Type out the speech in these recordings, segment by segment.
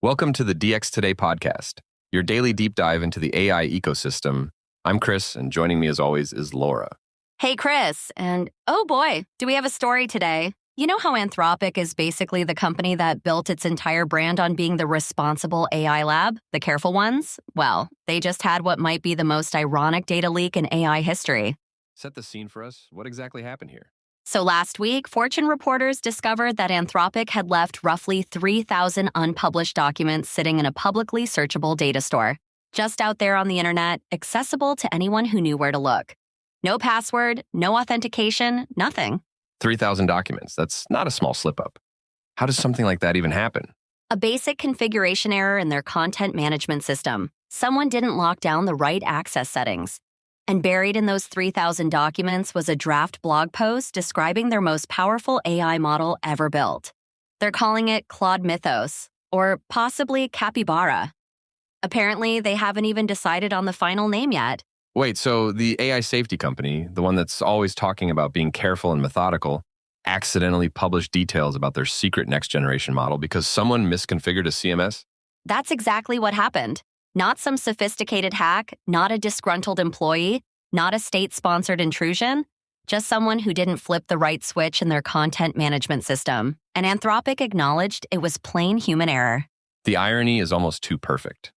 Welcome to the DX Today podcast, your daily deep dive into the AI ecosystem. I'm Chris, and joining me as always is Laura. Hey, Chris, and oh boy, do we have a story today. You know how Anthropic is basically the company that built its entire brand on being the responsible AI lab, the careful ones? Well, they just had what might be the most ironic data leak in AI history. Set the scene for us. What exactly happened here? So last week, Fortune reporters discovered that Anthropic had left roughly 3,000 unpublished documents sitting in a publicly searchable data store, just out there on the internet, accessible to anyone who knew where to look. No password, no authentication, nothing. 3,000 documents. That's not a small slip-up. How does something like that even happen? A basic configuration error in their content management system. Someone didn't lock down the right access settings. And buried in those 3,000 documents was a draft blog post describing their most powerful AI model ever built. They're calling it Claude Mythos, or possibly Capybara. Apparently, they haven't even decided on the final name yet. Wait, so the AI safety company, the one that's always talking about being careful and methodical, accidentally published details about their secret next-generation model because someone misconfigured a CMS? That's exactly what happened. Not some sophisticated hack, not a disgruntled employee, not a state-sponsored intrusion, just someone who didn't flip the right switch in their content management system. And Anthropic acknowledged it was plain human error. The irony is almost too perfect.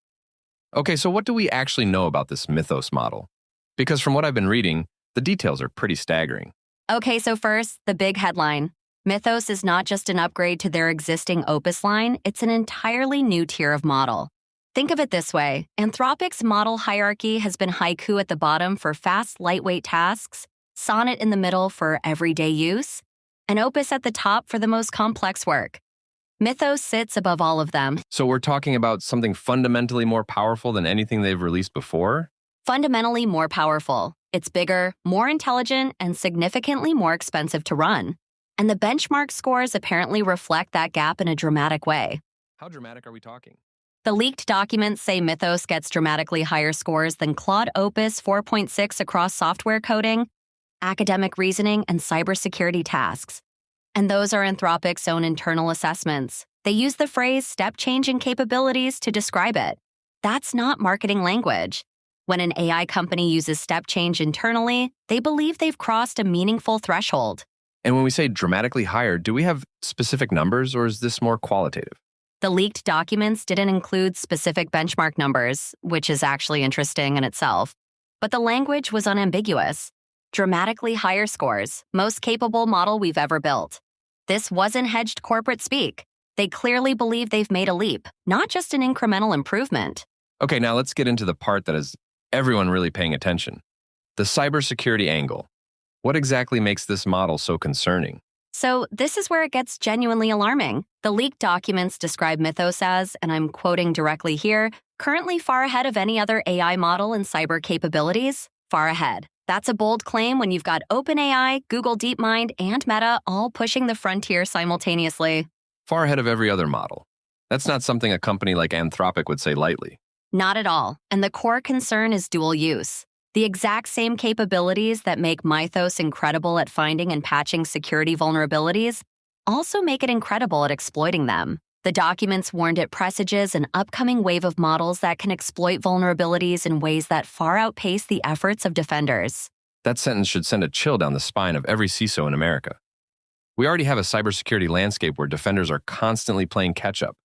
Okay, so what do we actually know about this Mythos model? Because from what I've been reading, the details are pretty staggering. Okay, so first, the big headline. Mythos is not just an upgrade to their existing Opus line, it's an entirely new tier of model. Think of it this way. Anthropic's model hierarchy has been Haiku at the bottom for fast, lightweight tasks, Sonnet in the middle for everyday use, and Opus at the top for the most complex work. Mythos sits above all of them. So we're talking about something fundamentally more powerful than anything they've released before? Fundamentally more powerful. It's bigger, more intelligent, and significantly more expensive to run. And the benchmark scores apparently reflect that gap in a dramatic way. How dramatic are we talking? The leaked documents say Mythos gets dramatically higher scores than Claude Opus 4.6 across software coding, academic reasoning, and cybersecurity tasks. And those are Anthropic's own internal assessments. They use the phrase step change in capabilities to describe it. That's not marketing language. When an AI company uses step change internally, they believe they've crossed a meaningful threshold. And when we say dramatically higher, do we have specific numbers or is this more qualitative? The leaked documents didn't include specific benchmark numbers, which is actually interesting in itself. But the language was unambiguous. Dramatically higher scores, most capable model we've ever built. This wasn't hedged corporate speak. They clearly believe they've made a leap, not just an incremental improvement. Okay, now let's get into the part that has everyone really paying attention. The cybersecurity angle. What exactly makes this model so concerning? So this is where it gets genuinely alarming. The leaked documents describe Mythos as, and I'm quoting directly here, currently far ahead of any other AI model in cyber capabilities. Far ahead. That's a bold claim when you've got OpenAI, Google DeepMind, and Meta all pushing the frontier simultaneously. Far ahead of every other model. That's not something a company like Anthropic would say lightly. Not at all. And the core concern is dual use. The exact same capabilities that make Mythos incredible at finding and patching security vulnerabilities also make it incredible at exploiting them. The documents warned it presages an upcoming wave of models that can exploit vulnerabilities in ways that far outpace the efforts of defenders. That sentence should send a chill down the spine of every CISO in America. We already have a cybersecurity landscape where defenders are constantly playing catch-up.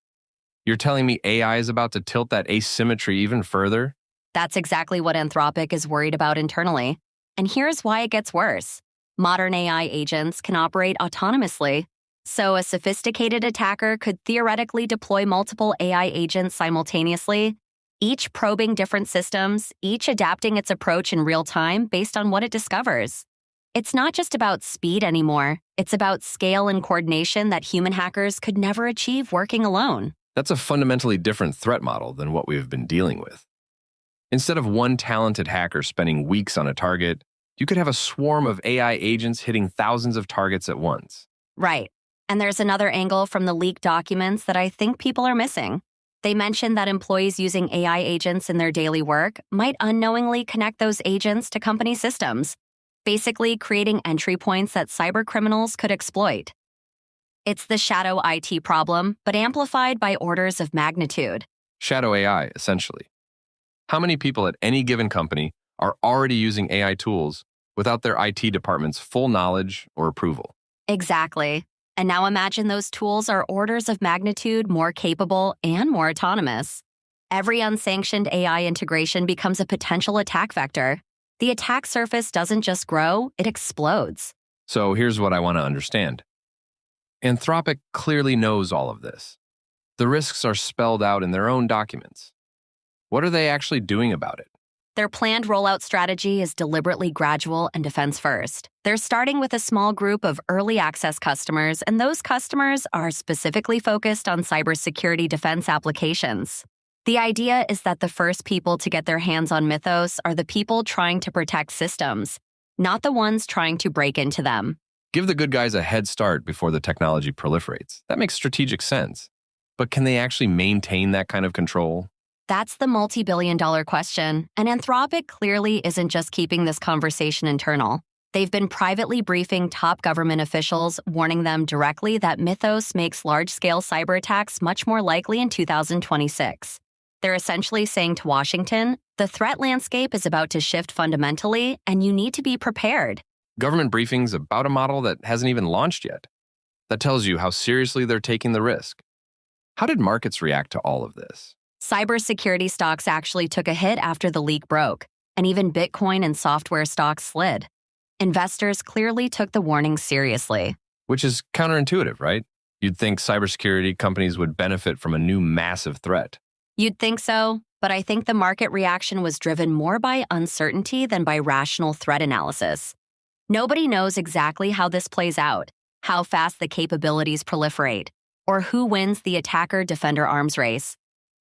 You're telling me AI is about to tilt that asymmetry even further? That's exactly what Anthropic is worried about internally. And here's why it gets worse. Modern AI agents can operate autonomously. So a sophisticated attacker could theoretically deploy multiple AI agents simultaneously, each probing different systems, each adapting its approach in real time based on what it discovers. It's not just about speed anymore. It's about scale and coordination that human hackers could never achieve working alone. That's a fundamentally different threat model than what we've been dealing with. Instead of one talented hacker spending weeks on a target, you could have a swarm of AI agents hitting thousands of targets at once. Right. And there's another angle from the leaked documents that I think people are missing. They mentioned that employees using AI agents in their daily work might unknowingly connect those agents to company systems, basically creating entry points that cybercriminals could exploit. It's the shadow IT problem, but amplified by orders of magnitude. Shadow AI, essentially. How many people at any given company are already using AI tools without their IT department's full knowledge or approval? Exactly. And now imagine those tools are orders of magnitude more capable and more autonomous. Every unsanctioned AI integration becomes a potential attack vector. The attack surface doesn't just grow, it explodes. So here's what I want to understand. Anthropic clearly knows all of this. The risks are spelled out in their own documents. What are they actually doing about it? Their planned rollout strategy is deliberately gradual and defense first. They're starting with a small group of early access customers, and those customers are specifically focused on cybersecurity defense applications. The idea is that the first people to get their hands on Mythos are the people trying to protect systems, not the ones trying to break into them. Give the good guys a head start before the technology proliferates. That makes strategic sense. But can they actually maintain that kind of control? That's the multi-billion-dollar question, and Anthropic clearly isn't just keeping this conversation internal. They've been privately briefing top government officials, warning them directly that Mythos makes large-scale cyber attacks much more likely in 2026. They're essentially saying to Washington, the threat landscape is about to shift fundamentally, and you need to be prepared. Government briefings about a model that hasn't even launched yet. That tells you how seriously they're taking the risk. How did markets react to all of this? Cybersecurity stocks actually took a hit after the leak broke, and even Bitcoin and software stocks slid. Investors clearly took the warning seriously. Which is counterintuitive, right? You'd think cybersecurity companies would benefit from a new massive threat. You'd think so, but I think the market reaction was driven more by uncertainty than by rational threat analysis. Nobody knows exactly how this plays out, how fast the capabilities proliferate, or who wins the attacker-defender arms race.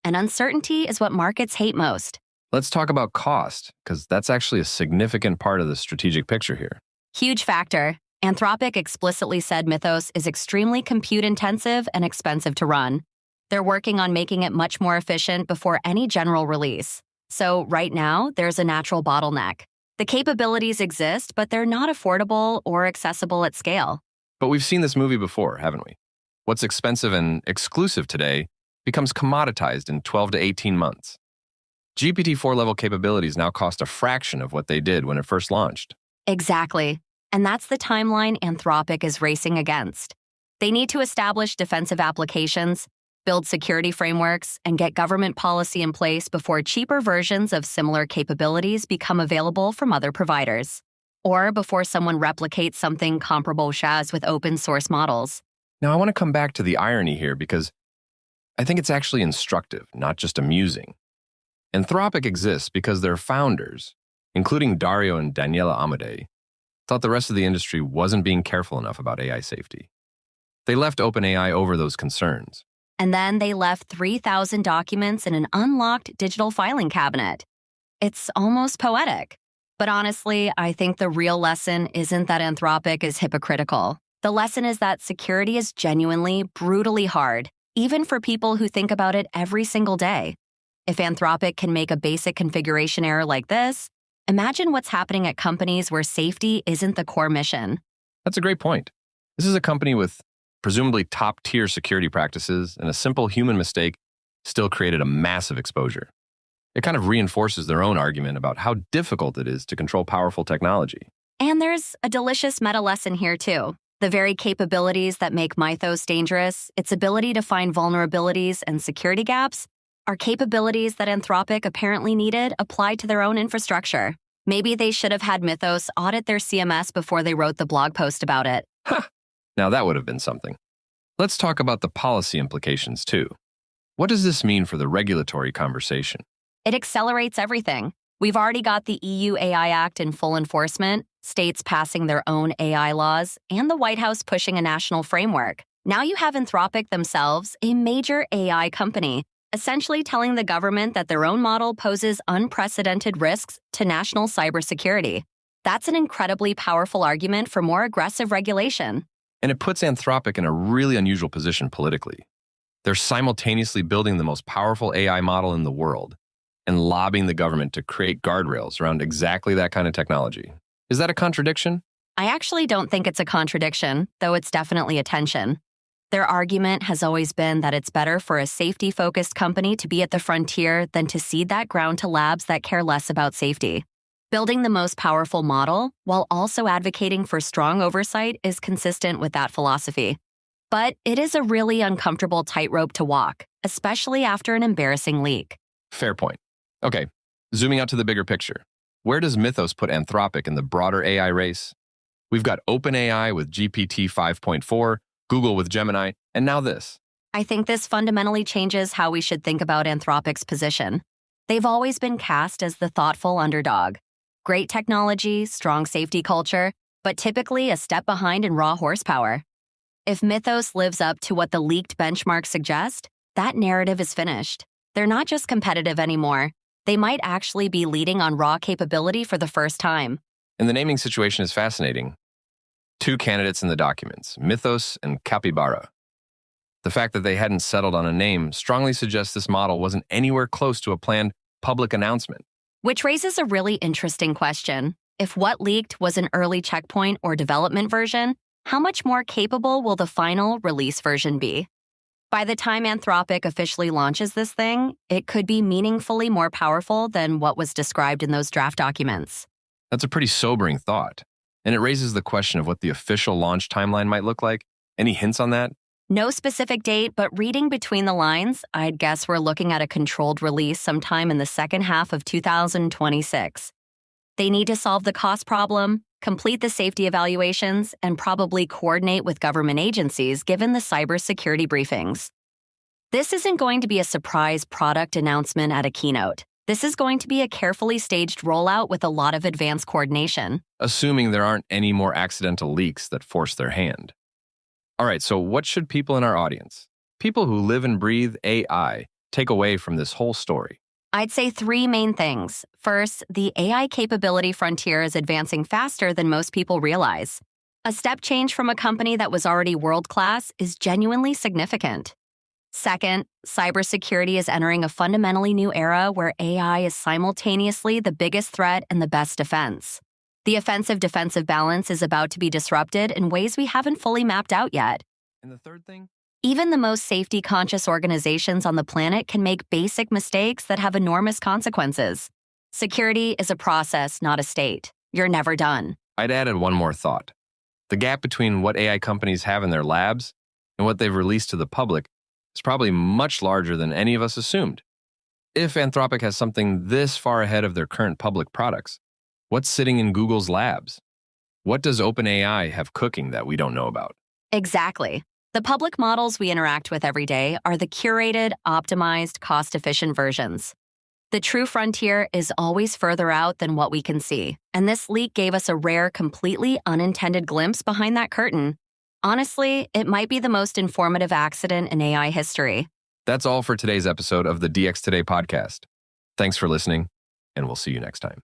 And uncertainty is what markets hate most. Let's talk about cost, because that's actually a significant part of the strategic picture here. Huge factor. Anthropic explicitly said Mythos is extremely compute-intensive and expensive to run. They're working on making it much more efficient before any general release. So right now, there's a natural bottleneck. The capabilities exist, but they're not affordable or accessible at scale. But we've seen this movie before, haven't we? What's expensive and exclusive today becomes commoditized in 12 to 18 months. GPT-4 level capabilities now cost a fraction of what they did when it first launched. Exactly. And that's the timeline Anthropic is racing against. They need to establish defensive applications, build security frameworks, and get government policy in place before cheaper versions of similar capabilities become available from other providers, or before someone replicates something comparable with open source models. Now, I want to come back to the irony here because I think it's actually instructive, not just amusing. Anthropic exists because their founders, including Dario and Daniela Amodei, thought the rest of the industry wasn't being careful enough about AI safety. They left OpenAI over those concerns. And then they left 3,000 documents in an unlocked digital filing cabinet. It's almost poetic. But honestly, I think the real lesson isn't that Anthropic is hypocritical. The lesson is that security is genuinely, brutally hard, even for people who think about it every single day. If Anthropic can make a basic configuration error like this, imagine what's happening at companies where safety isn't the core mission. That's a great point. This is a company with presumably top-tier security practices, and a simple human mistake still created a massive exposure. It kind of reinforces their own argument about how difficult it is to control powerful technology. And there's a delicious meta lesson here, too. The very capabilities that make Mythos dangerous, its ability to find vulnerabilities and security gaps, are capabilities that Anthropic apparently needed applied to their own infrastructure. Maybe they should have had Mythos audit their CMS before they wrote the blog post about it. Ha! Now that would have been something. Let's talk about the policy implications, too. What does this mean for the regulatory conversation? It accelerates everything. We've already got the EU AI Act in full enforcement, states passing their own AI laws, and the White House pushing a national framework. Now you have Anthropic themselves, a major AI company, essentially telling the government that their own model poses unprecedented risks to national cybersecurity. That's an incredibly powerful argument for more aggressive regulation. And it puts Anthropic in a really unusual position politically. They're simultaneously building the most powerful AI model in the world and lobbying the government to create guardrails around exactly that kind of technology. Is that a contradiction? I actually don't think it's a contradiction, though it's definitely a tension. Their argument has always been that it's better for a safety-focused company to be at the frontier than to cede that ground to labs that care less about safety. Building the most powerful model while also advocating for strong oversight is consistent with that philosophy. But it is a really uncomfortable tightrope to walk, especially after an embarrassing leak. Fair point. Okay, zooming out to the bigger picture. Where does Mythos put Anthropic in the broader AI race? We've got OpenAI with GPT 5.4, Google with Gemini, and now this. I think this fundamentally changes how we should think about Anthropic's position. They've always been cast as the thoughtful underdog. Great technology, strong safety culture, but typically a step behind in raw horsepower. If Mythos lives up to what the leaked benchmarks suggest, that narrative is finished. They're not just competitive anymore. They might actually be leading on raw capability for the first time. And the naming situation is fascinating. Two candidates in the documents, Mythos and Capybara. The fact that they hadn't settled on a name strongly suggests this model wasn't anywhere close to a planned public announcement. Which raises a really interesting question. If what leaked was an early checkpoint or development version, how much more capable will the final release version be? By the time Anthropic officially launches this thing, it could be meaningfully more powerful than what was described in those draft documents. That's a pretty sobering thought. And it raises the question of what the official launch timeline might look like. Any hints on that? No specific date, but reading between the lines, I'd guess we're looking at a controlled release sometime in the second half of 2026. They need to solve the cost problem, complete the safety evaluations, and probably coordinate with government agencies given the cybersecurity briefings. This isn't going to be a surprise product announcement at a keynote. This is going to be a carefully staged rollout with a lot of advanced coordination. Assuming there aren't any more accidental leaks that force their hand. All right, so what should people in our audience, people who live and breathe AI, take away from this whole story? I'd say three main things. First, the AI capability frontier is advancing faster than most people realize. A step change from a company that was already world-class is genuinely significant. Second, cybersecurity is entering a fundamentally new era where AI is simultaneously the biggest threat and the best defense. The offensive-defensive balance is about to be disrupted in ways we haven't fully mapped out yet. And the third thing? Even the most safety-conscious organizations on the planet can make basic mistakes that have enormous consequences. Security is a process, not a state. You're never done. I'd added one more thought. The gap between what AI companies have in their labs and what they've released to the public is probably much larger than any of us assumed. If Anthropic has something this far ahead of their current public products, what's sitting in Google's labs? What does OpenAI have cooking that we don't know about? Exactly. The public models we interact with every day are the curated, optimized, cost-efficient versions. The true frontier is always further out than what we can see, and this leak gave us a rare, completely unintended glimpse behind that curtain. Honestly, it might be the most informative accident in AI history. That's all for today's episode of the DX Today podcast. Thanks for listening, and we'll see you next time.